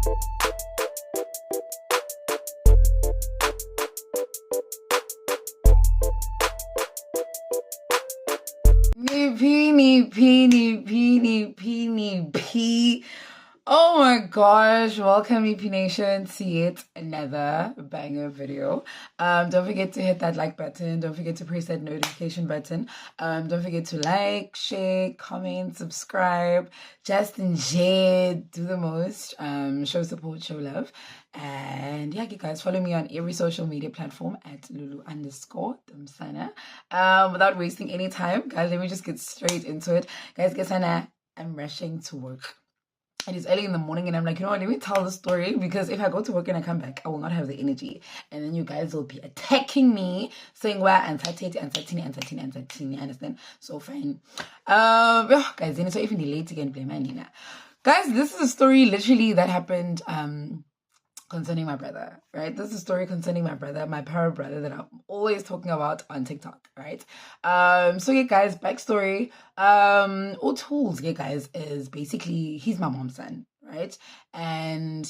P. Oh my gosh, welcome EP Nation to yet another banger video. Don't forget to hit that like button, don't forget to press that notification button. Don't forget to like, share, comment, subscribe, just enjoy, do the most, show support, show love. And yeah, you guys follow me on every social media platform at Lulu_Damsana. Without wasting any time, guys, let me just get straight into it. Guys, I'm rushing to work. It is early in the morning and I'm like, you know what, let me tell the story, because if I go to work and I come back, I will not have the energy. And then you guys will be attacking me, saying, well, and you understand? So fine. Guys, so even the late again, play my Nina. Guys, this is a story literally that happened concerning my brother, right? This is a story concerning my brother, my para brother that I'm always talking about on TikTok, right? So yeah, guys, backstory. O'Tools, yeah, guys, is basically, he's my mom's son, right? And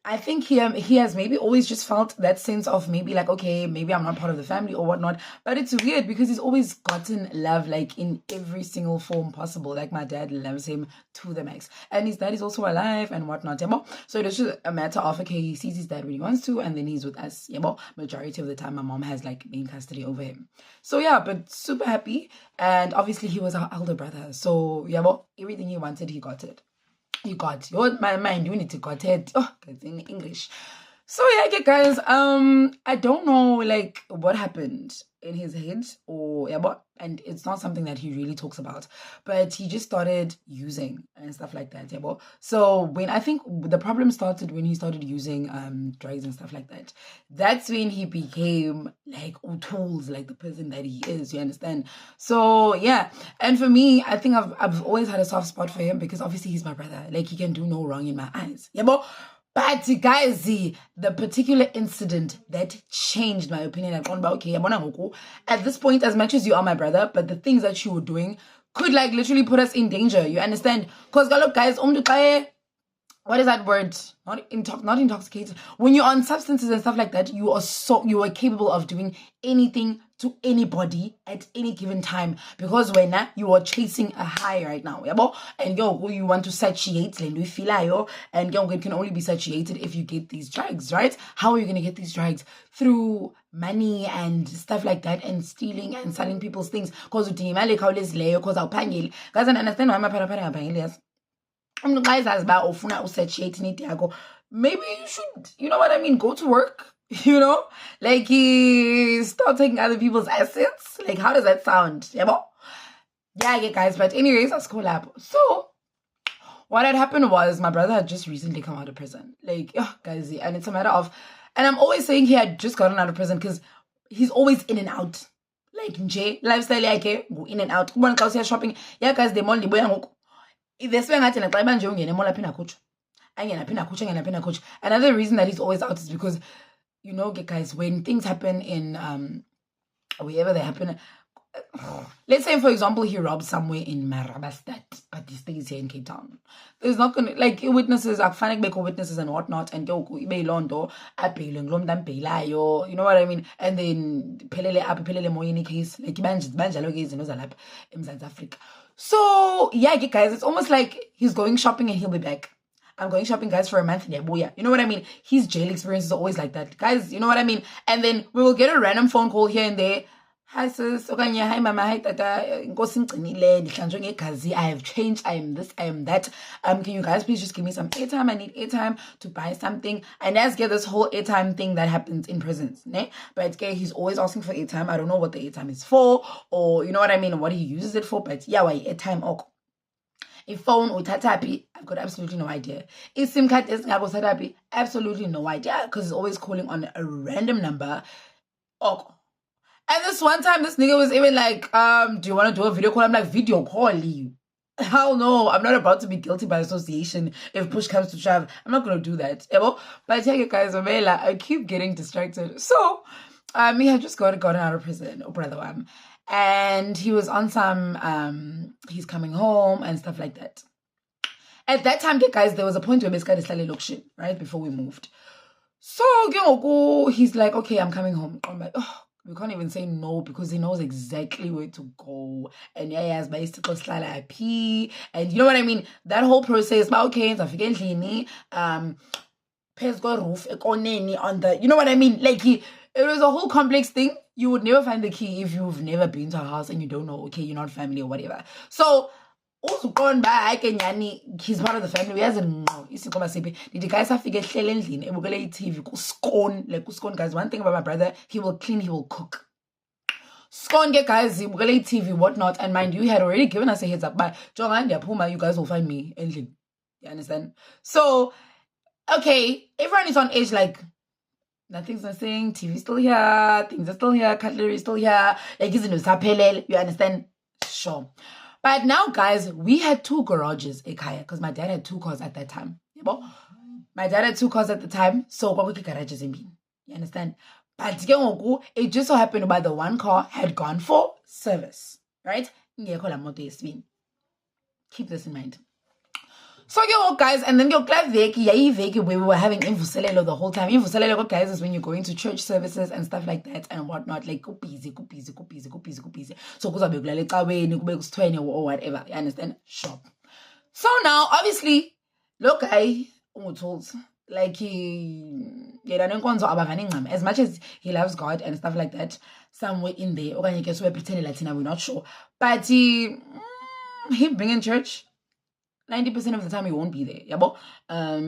I think he has maybe always just felt that sense of maybe like, okay, maybe I'm not part of the family or whatnot. But it's weird because he's always gotten love like in every single form possible. Like my dad loves him to the max. And his dad is also alive and whatnot. Yeah, so it's just a matter of, okay, he sees his dad when he wants to and then he's with us. Yeah, majority of the time my mom has like main custody over him. So yeah, but super happy. And obviously he was our elder brother. So yeah, everything he wanted, he got it. You got your my mind, you need to got it. Oh, it's in English. So yeah, guys, I don't know like what happened in his head or yeah, and it's not something that he really talks about, but he just started using and stuff like that. Yeah, so when I think the problem started when he started using drugs and stuff like that, that's when he became like O'Tools, like the person that he is, you understand? So yeah, and for me, I think I've always had a soft spot for him because obviously he's my brother, like he can do no wrong in my eyes. Yeah, but guys, the particular incident that changed my opinion at this point, as much as you are my brother, but the things that you were doing could like literally put us in danger. You understand? Because guys, what is that word? Not intoxicated. When you're on substances and stuff like that, you are capable of doing anything to anybody at any given time. Because when you are chasing a high right now, and you want to satiate, and it can only be satiated if you get these drugs, right? How are you gonna get these drugs? Through money and stuff like that, and stealing and selling people's things. Because guys, I understand why my parapara. Guys, as about satiating it, maybe you should, you know what I mean, go to work, you know, like start taking other people's assets. Like, how does that sound? Yeah, guys, but anyways, let's go lab. So what had happened was my brother had just recently come out of prison, like, guys, and it's a matter of, and I'm always saying he had just gotten out of prison because he's always in and out, like lifestyle go in and out. One house shopping, yeah, guys, the mall this way, another reason that he's always out is because, you know, guys, when things happen in wherever they happen, let's say for example he robs somewhere in Marabastad, but he stays here in Cape Town. There's not gonna like witnesses, witnesses and whatnot, and you know what I mean? And then pelele more in case like in South Africa. So yeah, guys, it's almost like he's going shopping and he'll be back. I'm going shopping, guys, for a month. Yeah, you know what I mean? His jail experience is always like that, guys. You know what I mean? And then we will get a random phone call here and there. Hi sis, okay, hi mama, hi tata, I have changed, I am this, I am that. Can you guys please just give me some airtime? I need airtime to buy something. And let's get this whole airtime thing that happens in prisons, ne? But okay, he's always asking for airtime. I don't know what the airtime is for, or you know what I mean, or what he uses it for, but yeah, why airtime okay. A phone or tatapi, I've got absolutely no idea. A SIM card is tatapi, absolutely no idea, because he's always calling on a random number. Okay. And this one time, this nigga was even like, do you want to do a video call? I'm like, video call you. Hell no, I'm not about to be guilty by association if push comes to shove. I'm not going to do that. But I tell you guys, I keep getting distracted. So, he had just gotten out of prison, brother. And he was on some, he's coming home and stuff like that. At that time, guys, there was a point where basically started location, right, before we moved. So he's like, okay, I'm coming home. I'm like, oh, we can't even say no because he knows exactly where to go. And yeah, he has my IP. And you know what I mean? That whole process, but okay, pes got roof on the, you know what I mean? Like it was a whole complex thing. You would never find the key if you've never been to a house and you don't know, okay, you're not family or whatever. So also gone back and he's part of the family. He hasn't know. You see, did the guys have to get TV scone like scone guys? One thing about my brother, he will clean, he will cook. Scone get guys, TV, whatnot, and mind you, he had already given us a heads up. But Puma, you guys will find me anything. You understand? So okay, everyone is on edge, like nothing's missing, TV's still here, things are still here, cutlery is still here, like you understand? Sure. But now, guys, we had 2 garages, because my dad had 2 cars at that time. My dad had 2 cars at the time, so what garages in being. You understand? But it just so happened about the 1 car had gone for service, right? Keep this in mind. So guys, and then veki we were having imvuselelo the whole time. Imvuselelo, guys, is when you go into church services and stuff like that and whatnot, like go busy. So or whatever. You understand? Sure. So now, obviously, look, like as much as he loves God and stuff like that, somewhere in there, we're pretending Latina, we're not sure. But him being in church, 90% of the time he won't be there.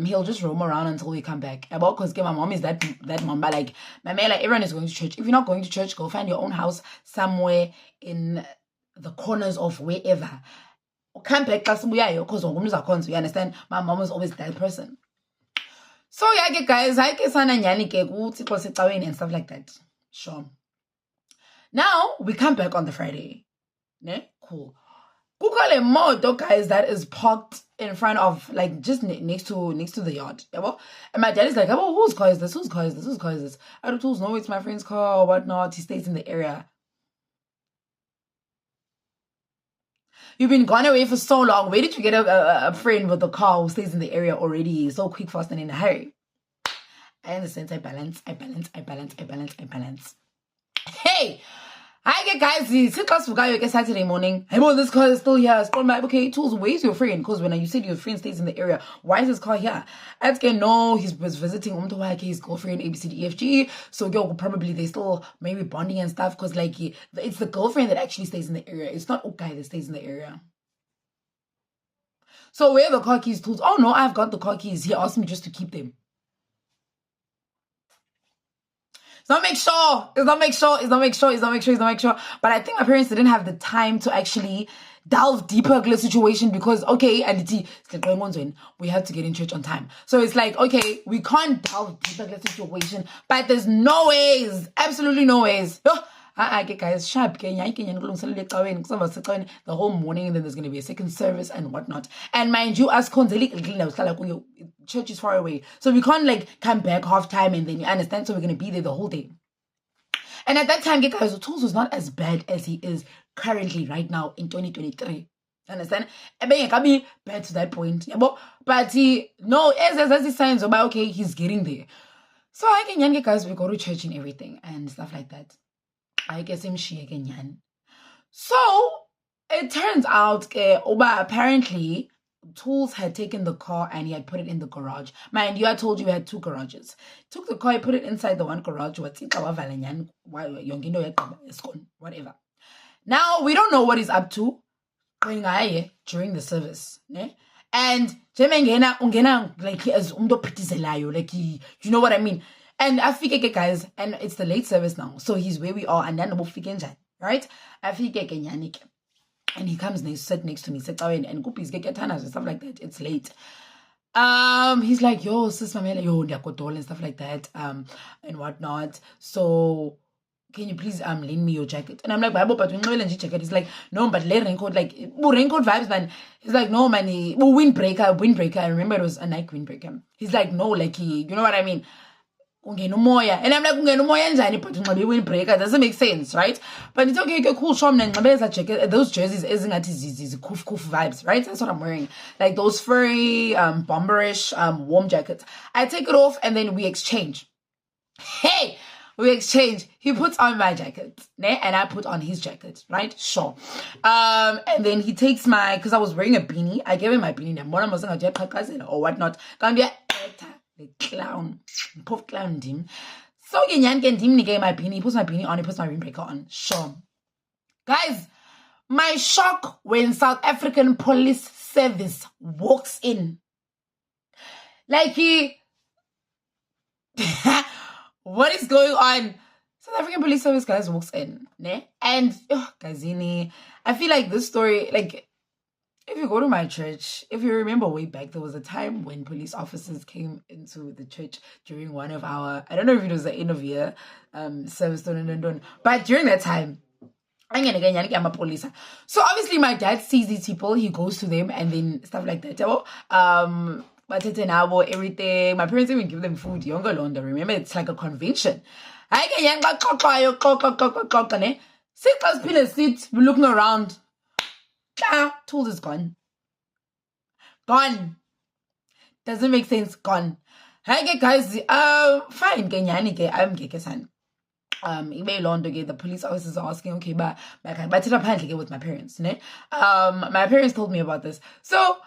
He'll just roam around until we come back. Because my mom is that mom, but like my man, like everyone is going to church. If you're not going to church, go find your own house somewhere in the corners of wherever. Come back because you understand, my mom was always that person. So yeah, guys, and stuff like that. Sure. Now we come back on the Friday. Ne? Cool. Google a motor, guys, that is parked in front of, like, just next to the yard. And my dad is like, oh, whose car is this? Whose car is this? Whose car is this? I don't know, it's my friend's car or whatnot. He stays in the area. You've been gone away for so long. Where did you get a friend with a car who stays in the area already so quick, fast, and in a hurry? I understand. I balance. Hey! Hi guys, it's Saturday morning. Hey, well, this car is still here. It's my okay, Tools, where's your friend? Because when you said your friend stays in the area, why is his car here? I no, he was visiting his girlfriend, ABCDEFG. So probably they still maybe bonding and stuff, because like it's the girlfriend that actually stays in the area. It's not okay that stays in the area. So where are the car keys, Tools? Oh no, I've got the car keys. He asked me just to keep them. It's not make sure. But I think my parents didn't have the time to actually delve deeper into the situation because, okay, and we have to get in church on time. So it's like, okay, we can't delve deeper into the situation, but there's no ways, absolutely no ways. Guys, sharp, the whole morning, and then there's going to be a second service and whatnot. And mind you, as church is far away, so we can't like come back half time and then you understand, so we're going to be there the whole day. And at that time, guys, Tools was not as bad as he is currently right now in 2023. Understand? I mean, it can be bad to that point. But he, no, as he signs about, okay, he's getting there. So I can, guys, we go to church and everything and stuff like that. I guess him she again. So it turns out apparently Tools had taken the car and he had put it in the garage. Mind you, I told you he had 2 garages. Took the car, he put it inside the one garage. Whatever. Now we don't know what he's up to during the service. And like as like you know what I mean. And I figure, guys, and it's the late service now, so he's where we are, and then right? I figure, and he comes next, sit next to me, and guppies get and stuff like that. It's late. He's like, yo, sis, mamela, yo, and stuff like that, and whatnot. So can you please lend me your jacket? And I'm like, Bible, but we know jacket. He's like, no, but raincoat, like raincoat vibes, man. He's like, no, man, windbreaker. I remember it was a Nike windbreaker. He's like, no, like you know what I mean. ungena umoya. And I'm like, ungena umoya njani, but unxibe windbreaker. Doesn't make sense, right? But it's okay, cool, show me that jacket, those jerseys ezingathi koof vibes, right? That's what I'm wearing. Like those furry, bomberish, warm jackets. I take it off and then we exchange. Hey! We exchange. He puts on my jacket, and I put on his jacket, right? Sure. And then he takes because I was wearing a beanie. I gave him my beanie. Or whatnot. The clown. Puff clown dim. So Genyan dim gave my beanie. He puts my beanie on. He puts my windbreaker on. Sure. Guys, my shock when South African Police Service walks in. Like he... What is going on? South African Police Service guys walks in, and Gazini, I feel like this story, like if you go to my church, if you remember way back, there was a time when police officers came into the church during one of our, I don't know if it was the end of year service, but during that time, so obviously my dad sees these people, he goes to them and then stuff like that. But it's an hour, everything. My parents even give them food. Younger London, remember, it's like a convention. Sit us pillar sit, we're looking around. Tools is gone. Gone. Doesn't make sense, gone. Hi guys, fine, I'm Gekesan. The police officers are asking, okay, but apparently with my parents, my parents told me about this. So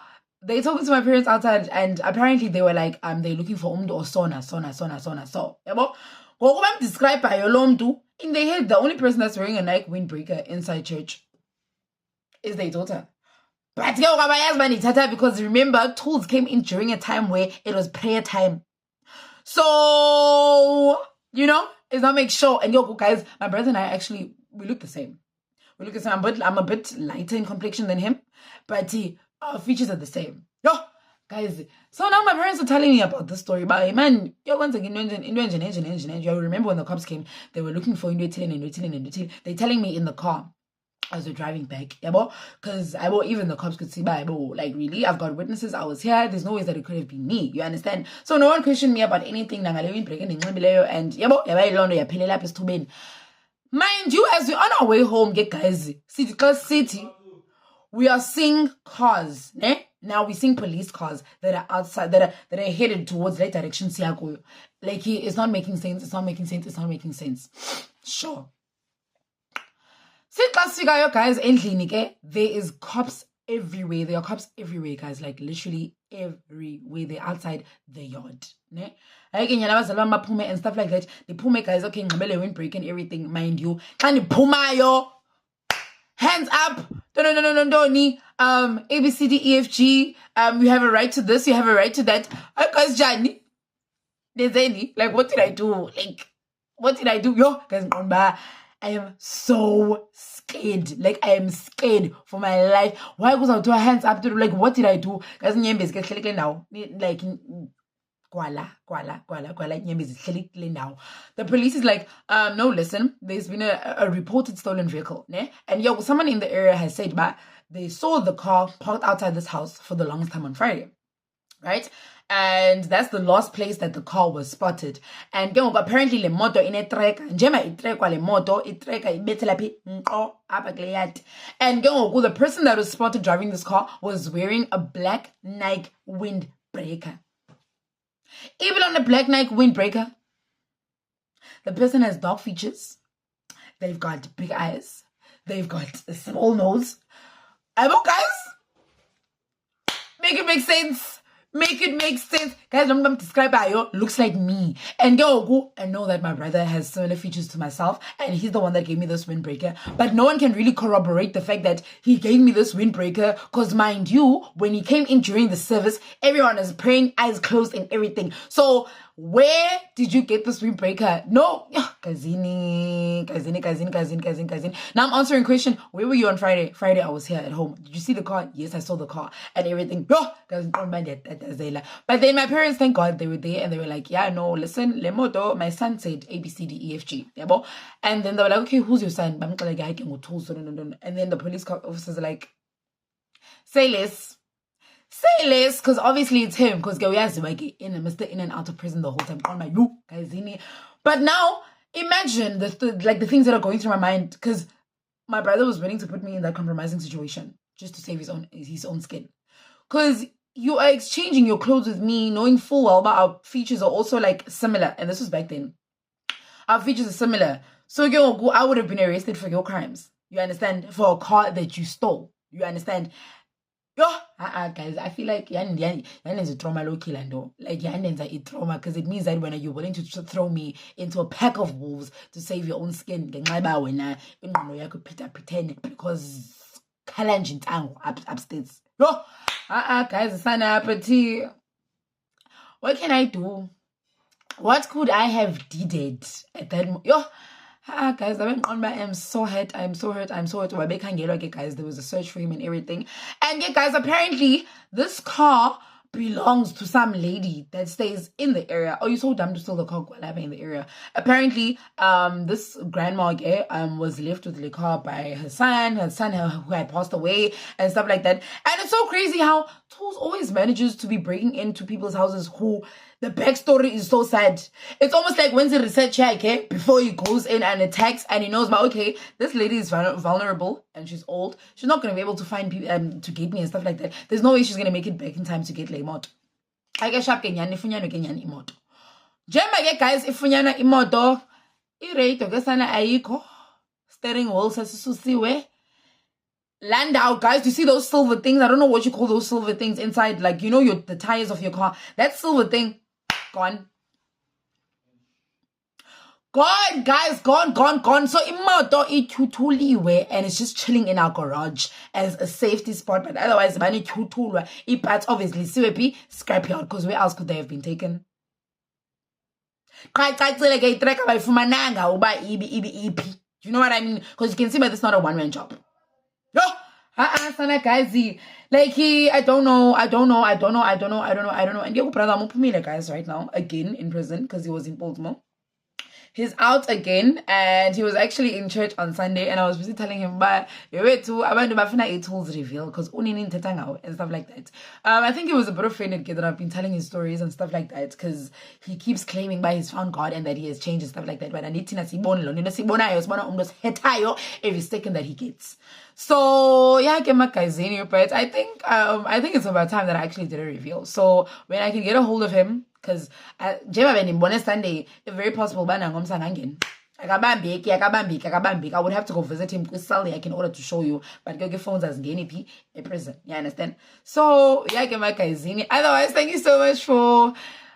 they talking to my parents outside, and apparently they were like, they're looking for umdu or sona. So, I'm described by Yolomdu. In their head, the only person that's wearing a Nike windbreaker inside church is their daughter. But because remember, tools came in during a time where it was prayer time. So, it's not make sure. And guys, my brother and I actually, we look the same. I'm a bit lighter in complexion than him, but our features are the same. Guys. So now my parents are telling me about this story. But man, you remember when the cops came, they were looking for and they're telling me in the car as we're driving back, because even the cops could see, like, really, I've got witnesses, I was here, there's no way that it could have been me, you understand? So no one questioned me about anything, and mind you, as we're on our way home, guys, city, we are seeing cars, Now we're seeing police cars that are outside, that are headed towards that direction. Like, it's not making sense, Sure. Guys, there is cops everywhere. There are cops everywhere, guys. Like, literally everywhere. They're outside the yard. And stuff like that. The pume guys, okay, windbreak and everything, mind you. Hands up. No. A, B, C, D, E, F, G. You have a right to this. You have a right to that. Guys, Johnny. There's any. Like, what did I do? Yo, guys, I am so scared. Like, I am scared for my life. Why? Because I'll do a hands up. Like, what did I do? Guys, now. Like, Kuala. Now. The police is like, no, listen, there's been a reported stolen vehicle. And someone in the area has said, but they saw the car parked outside this house for the longest time on Friday. Right? And that's the last place that the car was spotted. And apparently le moto in a trek, njema itrekwa le moto, itreka ibetelapi nko abagleyat. And the person that was spotted driving this car was wearing a black Nike windbreaker. Even on a black Nike windbreaker, the person has dark features. They've got big eyes. They've got a small nose. Guys, make it make sense. Guys, I'm describe looks like me. And I know that my brother has similar features to myself, and he's the one that gave me this windbreaker. But no one can really corroborate the fact that he gave me this windbreaker, because mind you, when he came in during the service, everyone is praying, eyes closed and everything. So where did you get this windbreaker? No, Kazini. Now I'm answering question. Where were you on Friday? Friday, I was here at home. Did you see the car? Yes, I saw the car and everything. But then my parents, thank God, they were there and they were like, yeah, no, listen, Lemoto, my son said A, B, C, D, E, F, G. And then they were like, okay, who's your son? And then the police officers are like, say less. say less, because obviously it's him, because Mr. In and out of prison the whole time. On my you guys, but now imagine the things that are going through my mind, because my brother was willing to put me in that compromising situation just to save his own skin. Because you are exchanging your clothes with me, knowing full well that our features are also like similar, and this was back then. Our features are similar, so I would have been arrested for your crimes. You understand? For a car that you stole. You understand? Yo, guys, I feel like yan is a trauma low killer, no. Like yan is a trauma, because it means that when you're willing to throw me into a pack of wolves to save your own skin, then you could pretend because upstairs. Yo, guys, what can I do? What could I have did at that moment? Yo, guys, I am so hurt. I'm so hurt. Guys, there was a search for him and everything. And yeah, guys, apparently this car belongs to some lady that stays in the area. Oh, you're so dumb to steal the car in the area. Apparently, this grandma was left with the car by her son who had passed away and stuff like that. And it's so crazy how Tools always manages to be breaking into people's houses who the backstory is so sad. It's almost like when the research check, before he goes in and attacks, and he knows, okay, this lady is vulnerable and she's old. She's not going to be able to find people to get me and stuff like that. There's no way she's going to make it back in time to get Lemot. I get sharp kenyani funyano kenyani imoto. Jemba guys, ifunyana imoto, irate kesana ayiko. Steering wheel sasusiwe. Landau, guys, you see those silver things? I don't know what you call those silver things inside, like, you know, the tires of your car. That silver thing, gone. Gone, guys, gone. So imoto itutuliwe, and it's just chilling in our garage as a safety spot. But otherwise, mani tutulwa. Parts obviously siwepi scrapyard, because where else could they have been taken? Do you know what I mean? Because you can see, but it's not a one-man job. Yo, guys, like I don't know. And your brother guys right now again in prison because he was in Baltimore. He's out again, and he was actually in church on Sunday, and I was busy telling him, but I went to my tools reveal because and stuff like that. I think it was a bit of offended kid that I've been telling his stories and stuff like that, because he keeps claiming by he's found God and that he has changed and stuff like that. But I need to every second that he gets. So yeah, but I think it's about time that I actually did a reveal. So when I can get a hold of him, because Sunday, it's very possible I would have to go visit him like, in order to show you, but go get phones as P in prison. You understand? So yeah, otherwise, thank you so much for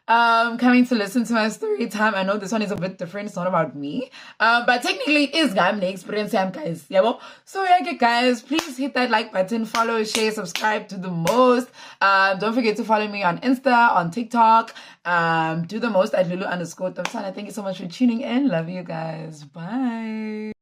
coming to listen to my story time. I know this one is a bit different. It's not about me. But technically it is the experience, guys. Yeah, so yeah, guys, please hit that like button, follow, share, subscribe to the most. Don't forget to follow me on Insta, on TikTok. Do the most at Lulu_Thamsanqa. Thank you so much for tuning in. Love you guys. Bye.